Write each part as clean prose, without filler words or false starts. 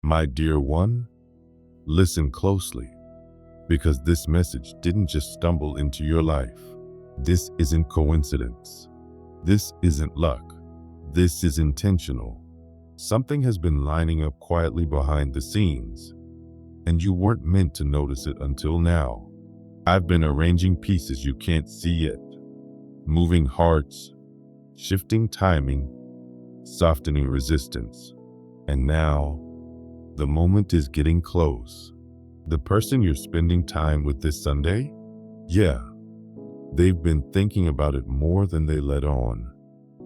My dear one, listen closely, because this message didn't just stumble into your life. This isn't coincidence. This isn't luck. This is intentional. Something has been lining up quietly behind the scenes, and you weren't meant to notice it until now. I've been arranging pieces you can't see yet, moving hearts, shifting timing, softening resistance. And now, the moment is getting close. The person you're spending time with this Sunday? Yeah, they've been thinking about it more than they let on.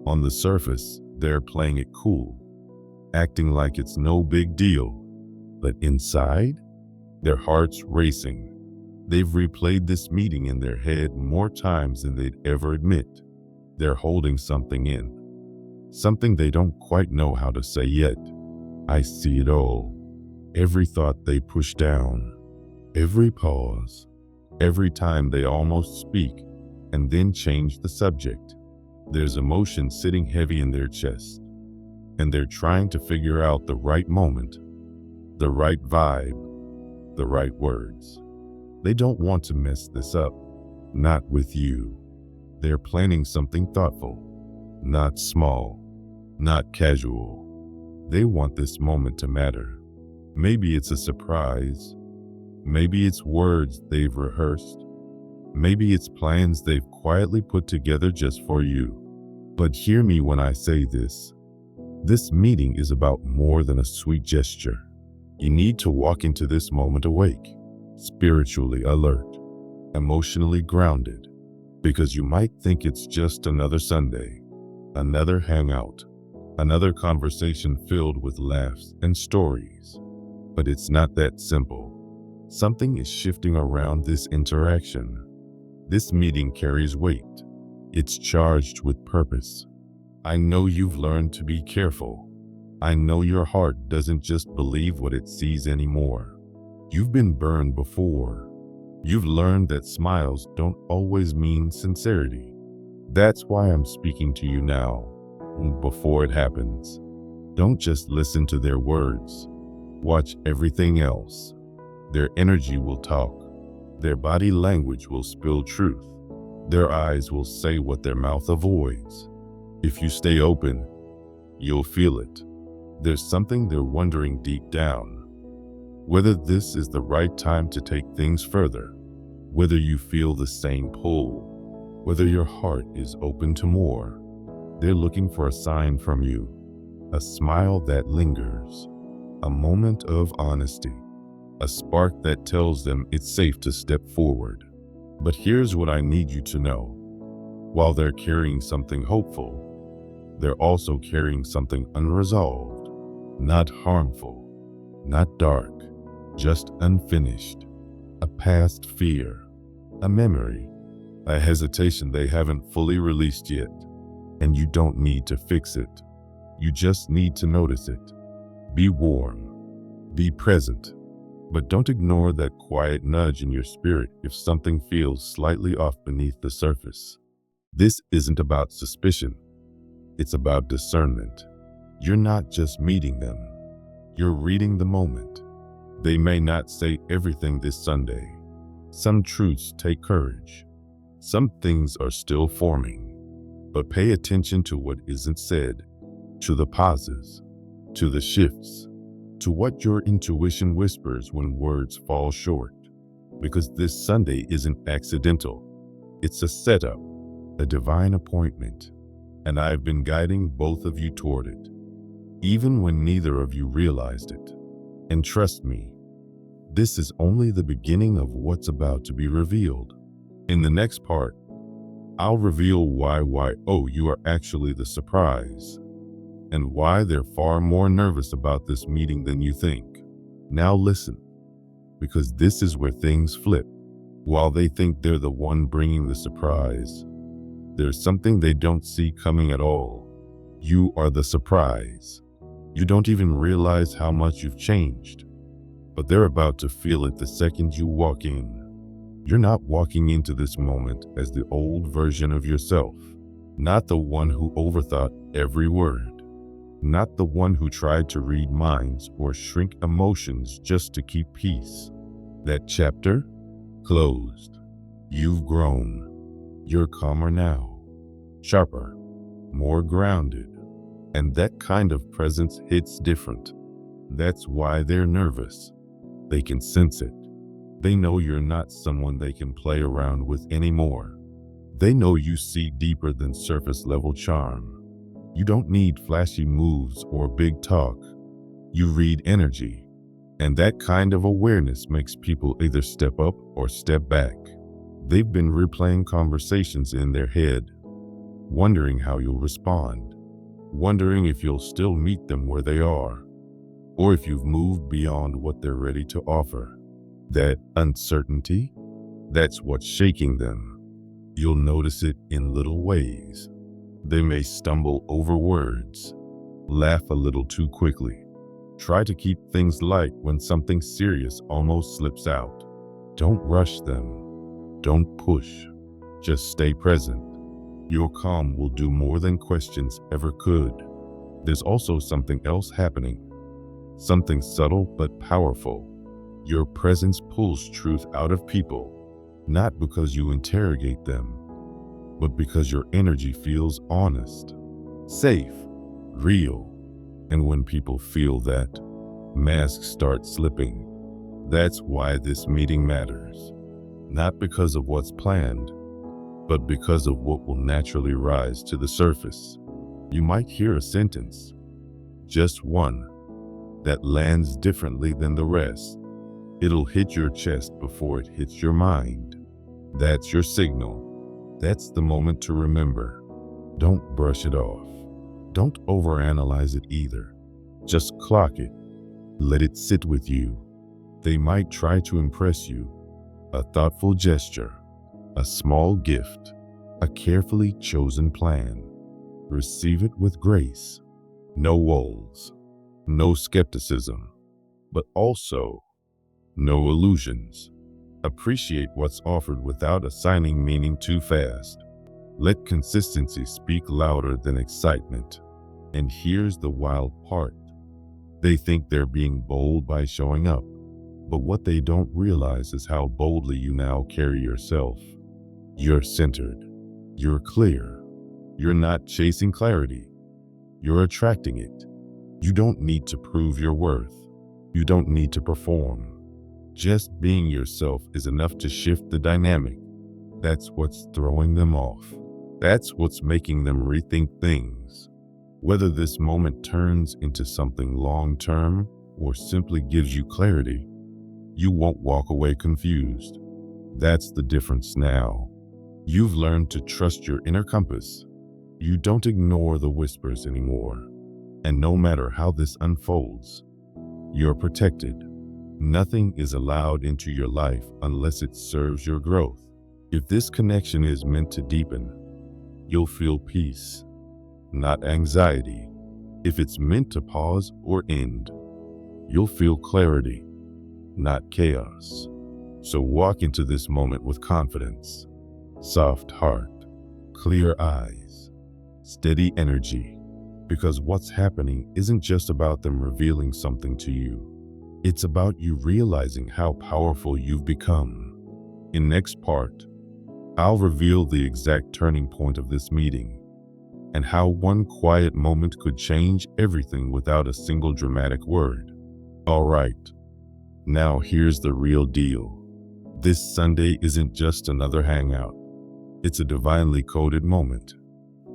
On the surface, they're playing it cool, acting like it's no big deal. But inside, their heart's racing. They've replayed this meeting in their head more times than they'd ever admit. They're holding something in, something they don't quite know how to say yet. I see it all. Every thought they push down, every pause, every time they almost speak and then change the subject. There's emotion sitting heavy in their chest, and they're trying to figure out the right moment, the right vibe, the right words. They don't want to mess this up, not with you. They're planning something thoughtful, not small, not casual. They want this moment to matter. Maybe it's a surprise. Maybe it's words they've rehearsed. Maybe it's plans they've quietly put together just for you. But hear me when I say this. This meeting is about more than a sweet gesture. You need to walk into this moment awake, spiritually alert, emotionally grounded, because you might think it's just another Sunday, another hangout, another conversation filled with laughs and stories. But it's not that simple. Something is shifting around this interaction. This meeting carries weight. It's charged with purpose. I know you've learned to be careful. I know your heart doesn't just believe what it sees anymore. You've been burned before. You've learned that smiles don't always mean sincerity. That's why I'm speaking to you now, before it happens. Don't just listen to their words. Watch everything else. Their energy will talk. Their body language will spill truth. Their eyes will say what their mouth avoids. If you stay open, you'll feel it. There's something they're wondering deep down. Whether this is the right time to take things further. Whether you feel the same pull. Whether your heart is open to more. They're looking for a sign from you. A smile that lingers. A moment of honesty. A spark that tells them it's safe to step forward. But here's what I need you to know. While they're carrying something hopeful, they're also carrying something unresolved, not harmful, not dark, just unfinished. A past fear, a memory, a hesitation they haven't fully released yet. And you don't need to fix it. You just need to notice it. Be warm, be present. But don't ignore that quiet nudge in your spirit if something feels slightly off beneath the surface. This isn't about suspicion. It's about discernment. You're not just meeting them. You're reading the moment. They may not say everything this Sunday. Some truths take courage. Some things are still forming. But pay attention to what isn't said, to the pauses, to the shifts, to what your intuition whispers when words fall short. Because this Sunday isn't accidental. It's a setup, a divine appointment, and I've been guiding both of you toward it, even when neither of you realized it. And trust me, this is only the beginning of what's about to be revealed. In the next part, I'll reveal why you are actually the surprise, and why they're far more nervous about this meeting than you think. Now listen, because this is where things flip. While they think they're the one bringing the surprise, there's something they don't see coming at all. You are the surprise. You don't even realize how much you've changed, but they're about to feel it the second you walk in. You're not walking into this moment as the old version of yourself, not the one who overthought every word, not the one who tried to read minds or shrink emotions just to keep peace. That chapter closed. You've grown. You're calmer now, sharper, more grounded. And that kind of presence hits different. That's why they're nervous. They can sense it. They know you're not someone they can play around with anymore. They know you see deeper than surface level charm. You don't need flashy moves or big talk. You read energy. And that kind of awareness makes people either step up or step back. They've been replaying conversations in their head, wondering how you'll respond, wondering if you'll still meet them where they are, or if you've moved beyond what they're ready to offer. That uncertainty, that's what's shaking them. You'll notice it in little ways. They may stumble over words, laugh a little too quickly, try to keep things light when something serious almost slips out. Don't rush them. Don't push. Just stay present. Your calm will do more than questions ever could. There's also something else happening. Something subtle but powerful. Your presence pulls truth out of people, not because you interrogate them, but because your energy feels honest, safe, real. And when people feel that, masks start slipping. That's why this meeting matters. Not because of what's planned, but because of what will naturally rise to the surface. You might hear a sentence, just one, that lands differently than the rest. It'll hit your chest before it hits your mind. That's your signal. That's the moment to remember. Don't brush it off. Don't overanalyze it either. Just clock it. Let it sit with you. They might try to impress you. A thoughtful gesture, a small gift, a carefully chosen plan. Receive it with grace. No walls, no skepticism, but also no illusions. Appreciate what's offered without assigning meaning too fast. Let consistency speak louder than excitement. And here's the wild part. They think they're being bold by showing up, but what they don't realize is how boldly you now carry yourself. You're centered. You're clear. You're not chasing clarity. You're attracting it. You don't need to prove your worth. You don't need to perform. Just being yourself is enough to shift the dynamic. That's what's throwing them off. That's what's making them rethink things. Whether this moment turns into something long-term or simply gives you clarity, you won't walk away confused. That's the difference now. You've learned to trust your inner compass. You don't ignore the whispers anymore. And no matter how this unfolds, you're protected. Nothing is allowed into your life unless it serves your growth. If this connection is meant to deepen, you'll feel peace, not anxiety. If it's meant to pause or end, you'll feel clarity, not chaos. So walk into this moment with confidence, soft heart, clear eyes, steady energy, because what's happening isn't just about them revealing something to you. It's about you realizing how powerful you've become. In next part, I'll reveal the exact turning point of this meeting and how one quiet moment could change everything without a single dramatic word. All right, now here's the real deal. This Sunday isn't just another hangout. It's a divinely coded moment,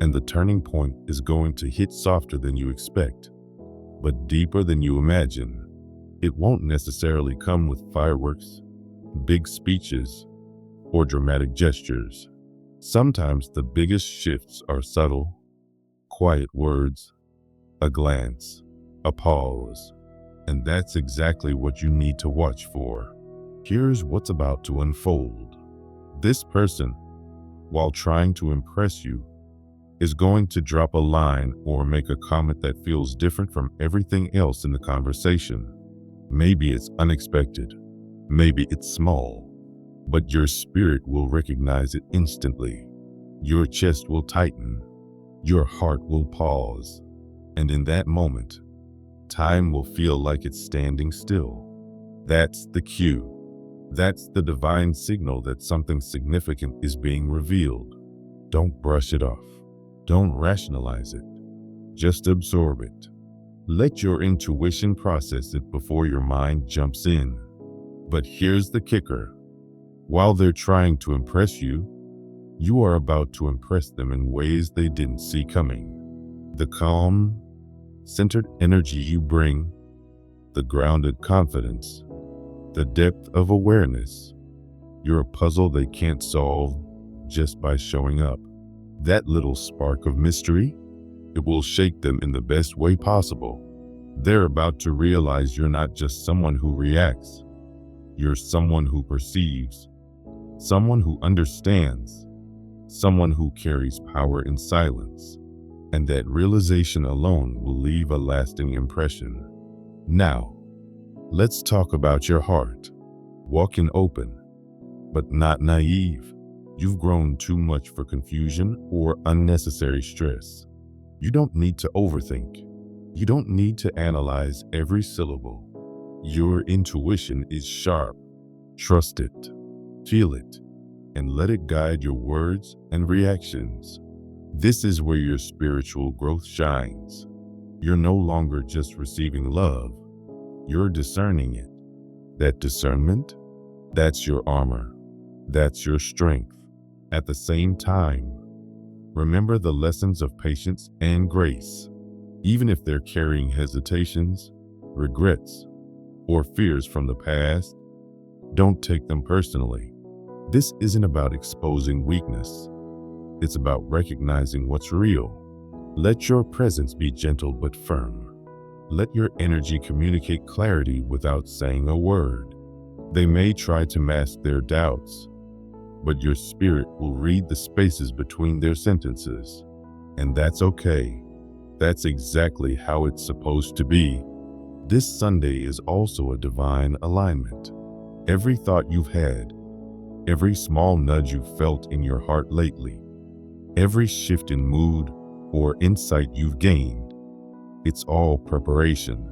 and the turning point is going to hit softer than you expect, but deeper than you imagine. It won't necessarily come with fireworks, big speeches, or dramatic gestures. Sometimes the biggest shifts are subtle, quiet words, a glance, a pause, and that's exactly what you need to watch for. Here's what's about to unfold. This person, while trying to impress you, is going to drop a line or make a comment that feels different from everything else in the conversation. Maybe it's unexpected, maybe it's small, but your spirit will recognize it instantly. Your chest will tighten, your heart will pause, And in that moment, time will feel like it's standing still. That's the cue. That's the divine signal that something significant is being revealed. Don't brush it off. Don't rationalize it. Just absorb it. Let your intuition process it before your mind jumps in. But here's the kicker. While they're trying to impress you, you are about to impress them in ways they didn't see coming. The calm, centered energy you bring, the grounded confidence, the depth of awareness. You're a puzzle they can't solve just by showing up. That little spark of mystery, it will shake them in the best way possible. They're about to realize you're not just someone who reacts. You're someone who perceives, someone who understands, someone who carries power in silence. And that realization alone will leave a lasting impression. Now, let's talk about your heart. Walk in open, but not naive. You've grown too much for confusion or unnecessary stress. You don't need to overthink. You don't need to analyze every syllable. Your intuition is sharp. Trust it, feel it, and let it guide your words and reactions. This is where your spiritual growth shines. You're no longer just receiving love, you're discerning it. That discernment, that's your armor, that's your strength. At the same time, remember the lessons of patience and grace. Even if they're carrying hesitations, regrets, or fears from the past, don't take them personally. This isn't about exposing weakness. It's about recognizing what's real. Let your presence be gentle but firm. Let your energy communicate clarity without saying a word. They may try to mask their doubts, but your spirit will read the spaces between their sentences. And that's okay. That's exactly how it's supposed to be. This Sunday is also a divine alignment. Every thought you've had, every small nudge you've felt in your heart lately, every shift in mood or insight you've gained, it's all preparation.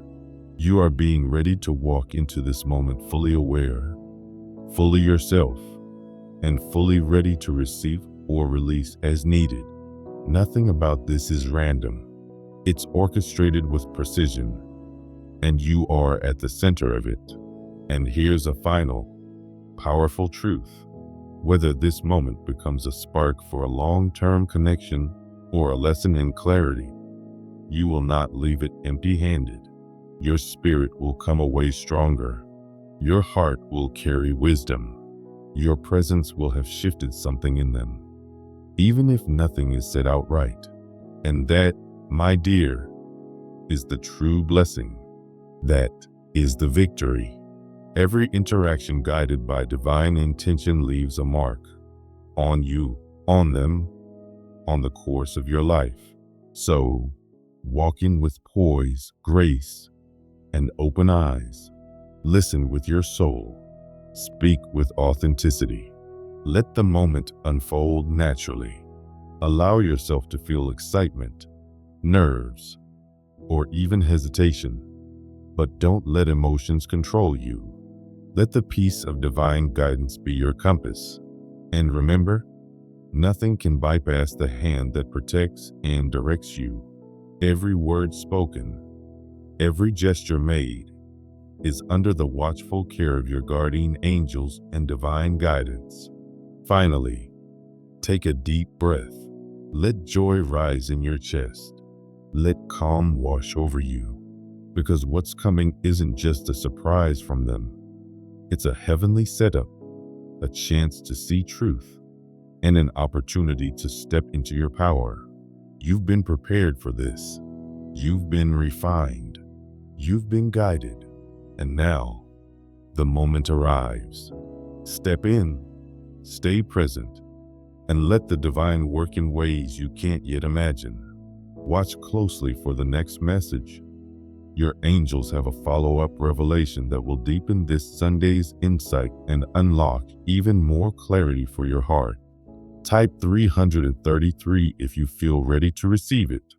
You are being ready to walk into this moment fully aware, fully yourself, and fully ready to receive or release as needed. Nothing about this is random. It's orchestrated with precision, and you are at the center of it. And here's a final, powerful truth. Whether this moment becomes a spark for a long-term connection or a lesson in clarity, you will not leave it empty-handed. Your spirit will come away stronger. Your heart will carry wisdom. Your presence will have shifted something in them, even if nothing is said outright. And that, my dear, is the true blessing. That is the victory. Every interaction guided by divine intention leaves a mark on you, on them, on the course of your life. So, walk in with poise, grace, and open eyes. Listen with your soul. Speak with authenticity. Let the moment unfold naturally. Allow yourself to feel excitement, nerves, or even hesitation, but don't let emotions control you. Let the peace of divine guidance be your compass. And remember, nothing can bypass the hand that protects and directs you. Every word spoken, every gesture made, is under the watchful care of your guardian angels and divine guidance. Finally, take a deep breath. Let joy rise in your chest. Let calm wash over you, because what's coming isn't just a surprise from them. It's a heavenly setup, a chance to see truth, and an opportunity to step into your power. You've been prepared for this. You've been refined. You've been guided. And now, the moment arrives. Step in, stay present, and let the divine work in ways you can't yet imagine. Watch closely for the next message. Your angels have a follow-up revelation that will deepen this Sunday's insight and unlock even more clarity for your heart. Type 333 if you feel ready to receive it.